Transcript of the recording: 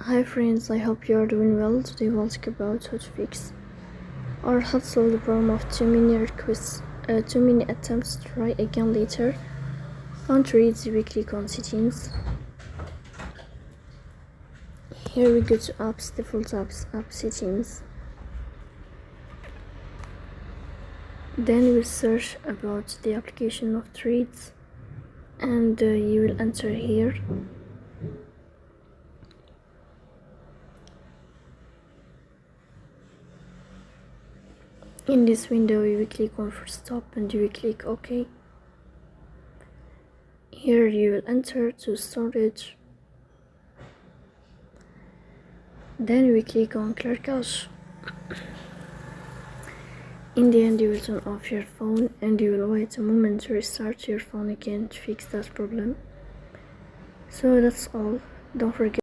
Hi friends, I hope you are doing well. Today we'll talk about how to fix or how to solve the problem of too many attempts to try again later. Can't read the weekly settings. Here we go to apps, default apps, app settings. Then we'll search about the application of threads and you will enter here. In this window you will click on first stop and you will click OK. Here you will enter to storage. Then you will click on clear cache. In the end you will turn off your phone and you will wait a moment to restart your phone again to fix that problem. So that's all. Don't forget